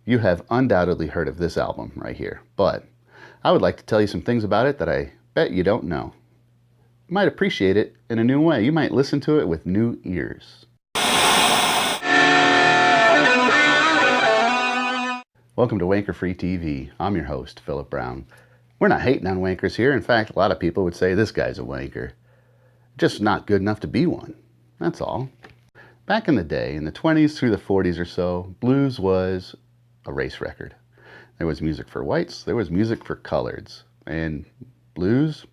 You have undoubtedly heard of this album right here, but I would like to tell you some things about it that I bet you don't know. You might appreciate it in a new way. You might listen to it with new ears. Welcome to Wanker Free TV. I'm your host, Philip Brown. We're not hating on wankers here. In fact, a lot of people would say this guy's a wanker. Just not good enough to be one. That's all. Back in the day, in the 20s through the 40s or so, blues was a race record. There was music for whites, there was music for coloreds, and blues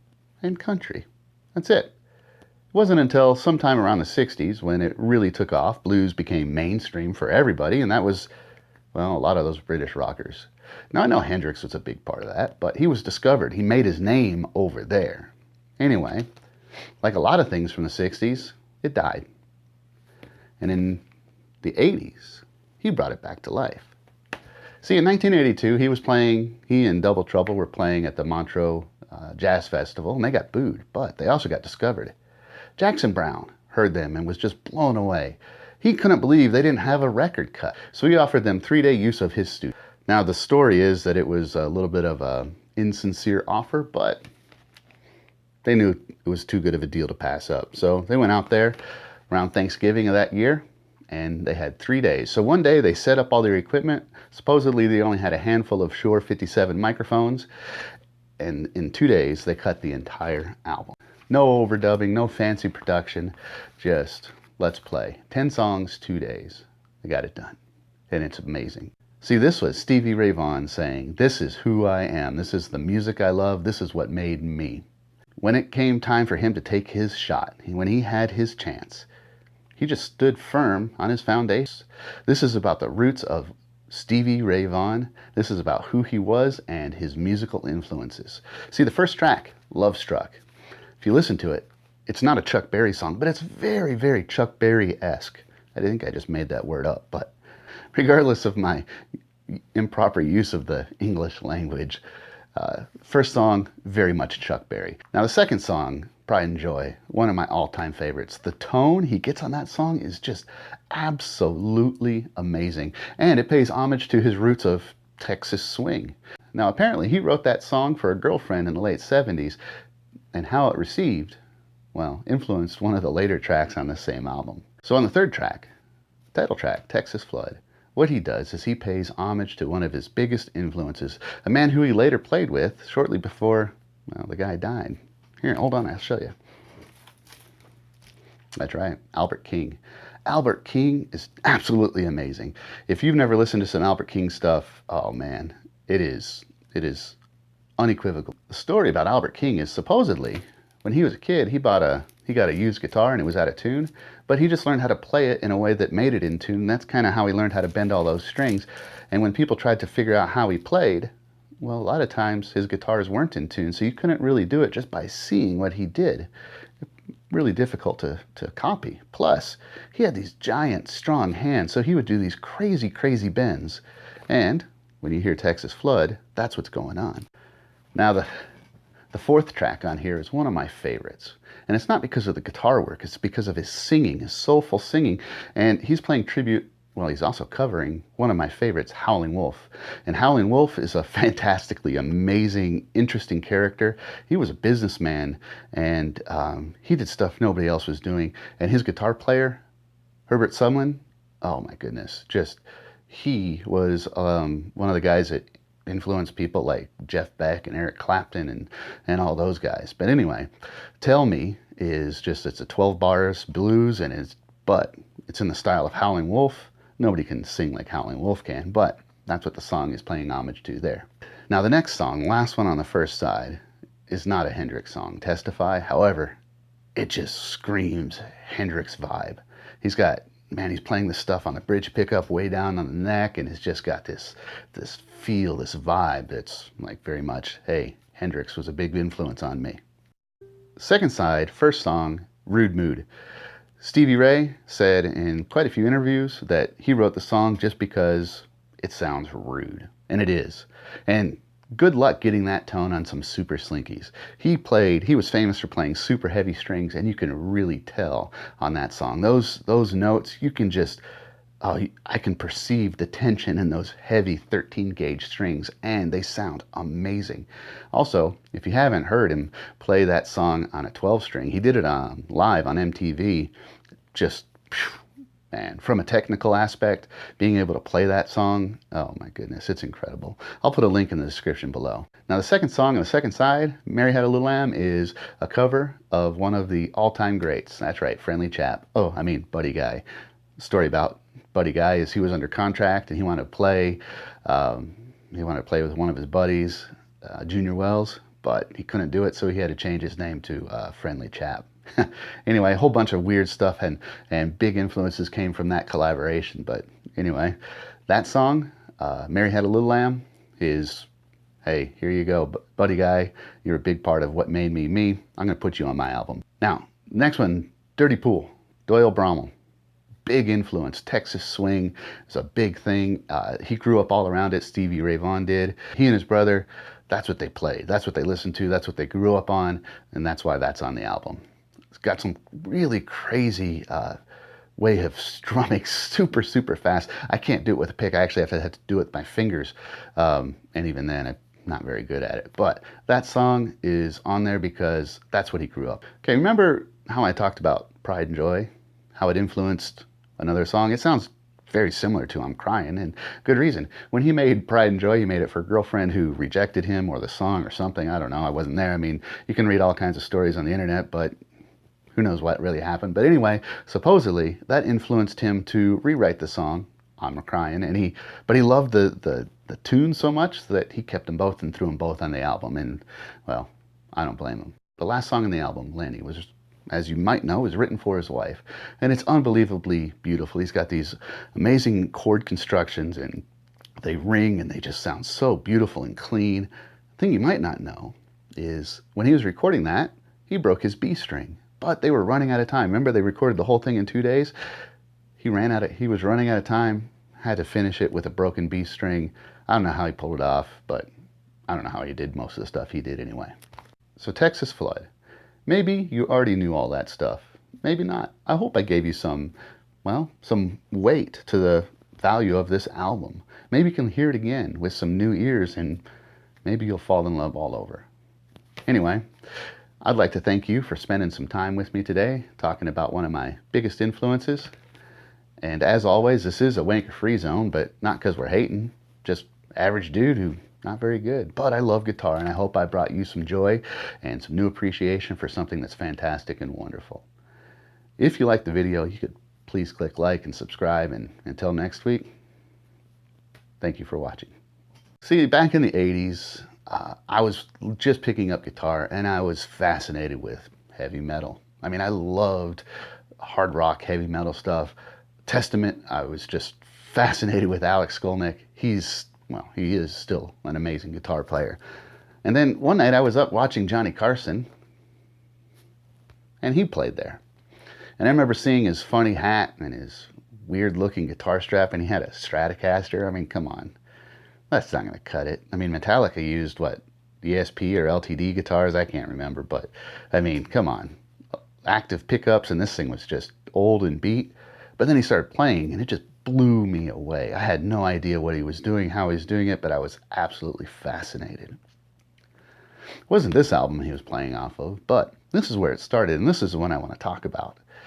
and country. That's it. It wasn't until sometime around the 60s when it really took off, blues became mainstream for everybody, and that was, well, a lot of those British rockers. Now, I know Hendrix was a big part of that, but he was discovered. He made his name over there. Anyway, like a lot of things from the 60s, it died. And in the 80s, he brought it back to life. See, in 1982, he and Double Trouble were playing at the Montreux Jazz Festival, and they got booed, but they also got discovered. Jackson Browne heard them and was just blown away. He couldn't believe they didn't have a record cut, so he offered them 3-day use of his studio. Now, the story is that it was a little bit of an insincere offer, but they knew it was too good of a deal to pass up. So they went out there around Thanksgiving of that year, and they had 3 days. So one day they set up all their equipment. Supposedly they only had a handful of Shure 57 microphones, and in 2 days they cut the entire album. No overdubbing, no fancy production, just let's play. 10 songs, 2 days. They got it done, and it's amazing. See, this was Stevie Ray Vaughan saying, "This is who I am. This is the music I love. This is what made me." When it came time for him to take his shot, when he had his chance, he just stood firm on his foundation. This is about the roots of Stevie Ray Vaughan. This is about who he was and his musical influences. See, the first track, Lovestruck, if you listen to it, it's not a Chuck Berry song, but it's very, very Chuck Berry-esque. I think I just made that word up, but regardless of my improper use of the English language, first song, very much Chuck Berry. Now the second song, Pride and Joy, one of my all-time favorites. The tone he gets on that song is just absolutely amazing, and it pays homage to his roots of Texas swing. Now apparently he wrote that song for a girlfriend in the late 70s, and how it received, well, influenced one of the later tracks on the same album. So on the third track, title track, Texas Flood, what he does is he pays homage to one of his biggest influences, a man who he later played with shortly before, well, the guy died. Here, hold on, I'll show you. That's right, Albert King. Albert King is absolutely amazing. If you've never listened to some Albert King stuff, oh man, it is unequivocal. The story about Albert King is supposedly, when he was a kid, he got a used guitar and it was out of tune, but he just learned how to play it in a way that made it in tune. That's kind of how he learned how to bend all those strings. And when people tried to figure out how he played, well, a lot of times his guitars weren't in tune, so you couldn't really do it just by seeing what he did. Really difficult to copy. Plus, he had these giant, strong hands, so he would do these crazy, crazy bends. And when you hear Texas Flood, that's what's going on. Now, the fourth track on here is one of my favorites. And it's not because of the guitar work, it's because of his singing, his soulful singing. And he's playing tribute, well, he's also covering one of my favorites, Howlin Wolf. And Howlin Wolf is a fantastically amazing, interesting character. He was a businessman, and he did stuff nobody else was doing. And his guitar player, Herbert Sumlin, oh my goodness, he was one of the guys that influenced people like Jeff Beck and Eric Clapton and all those guys. But anyway, Tell Me is just, it's a 12 bars blues, and but it's in the style of Howlin Wolf. Nobody can sing like Howlin Wolf can, but that's what the song is paying homage to there. Now the next song, last one on the first side, is not a Hendrix song, Testify. However, it just screams Hendrix vibe. He's playing this stuff on the bridge pickup way down on the neck, and it's just got this feel, this vibe that's like very much, hey, Hendrix was a big influence on me. Second side, first song, Rude Mood. Stevie Ray said in quite a few interviews that he wrote the song just because it sounds rude, and it is. And good luck getting that tone on some super slinkies. He was famous for playing super heavy strings, and you can really tell on that song. Those notes, you can just, Oh, I can perceive the tension in those heavy 13 gauge strings, and they sound amazing. Also, if you haven't heard him play that song on a 12 string, he did it live on MTV. Just, man, from a technical aspect, being able to play that song, oh my goodness, it's incredible. I'll put a link in the description below. Now, the second song on the second side, Mary Had a Little Lamb, is a cover of one of the all-time greats. That's right, Friendly Chap. Oh, I mean, Buddy Guy. The story about Buddy Guy is he was under contract and he wanted to play. With one of his buddies, Junior Wells, but he couldn't do it, so he had to change his name to Friendly Chap. Anyway, a whole bunch of weird stuff and big influences came from that collaboration. But anyway, that song, Mary Had a Little Lamb, is, hey, here you go, Buddy Guy. You're a big part of what made me me. I'm going to put you on my album. Now, next one, Dirty Pool, Doyle Bromell. Big influence. Texas swing is a big thing. He grew up all around it. Stevie Ray Vaughan did. He and his brother, that's what they played. That's what they listened to. That's what they grew up on. And that's why that's on the album. It's got some really crazy way of strumming super, super fast. I can't do it with a pick. I actually have to do it with my fingers. And even then, I'm not very good at it. But that song is on there because that's what he grew up. Okay, remember how I talked about Pride and Joy? How it influenced another song? It sounds very similar to I'm Crying, and good reason. When he made Pride and Joy, he made it for a girlfriend who rejected him or the song or something. I don't know. I wasn't there. I mean, you can read all kinds of stories on the internet, but who knows what really happened. But anyway, supposedly that influenced him to rewrite the song I'm Crying, but he loved the tune so much that he kept them both and threw them both on the album. And well, I don't blame him. The last song on the album, Lenny, was, as you might know, is written for his wife. And it's unbelievably beautiful. He's got these amazing chord constructions, and they ring, and they just sound so beautiful and clean. The thing you might not know is when he was recording that, he broke his B string. But they were running out of time. Remember, they recorded the whole thing in 2 days? He was running out of time, had to finish it with a broken B string. I don't know how he pulled it off, but I don't know how he did most of the stuff he did anyway. So Texas Flood. Maybe you already knew all that stuff. Maybe not. I hope I gave you some weight to the value of this album. Maybe you can hear it again with some new ears, and maybe you'll fall in love all over. Anyway, I'd like to thank you for spending some time with me today, talking about one of my biggest influences. And as always, this is a wanker free zone, but not because we're hating, just average dude who not very good. But I love guitar, and I hope I brought you some joy and some new appreciation for something that's fantastic and wonderful. If you liked the video, you could please click like and subscribe, and until next week, thank you for watching. See, back in the 80s, I was just picking up guitar, and I was fascinated with heavy metal. I mean, I loved hard rock, heavy metal stuff. Testament, I was just fascinated with Alex Skolnick. He is still an amazing guitar player. And then one night I was up watching Johnny Carson, and he played there. And I remember seeing his funny hat and his weird-looking guitar strap, and he had a Stratocaster. I mean, come on. That's not going to cut it. I mean, Metallica used, what, ESP or LTD guitars? I can't remember, but, I mean, come on. Active pickups, and this thing was just old and beat. But then he started playing, and it just blew me away. I had no idea what he was doing, how he was doing it, but I was absolutely fascinated. It wasn't this album he was playing off of, but this is where it started, and this is the one I want to talk about.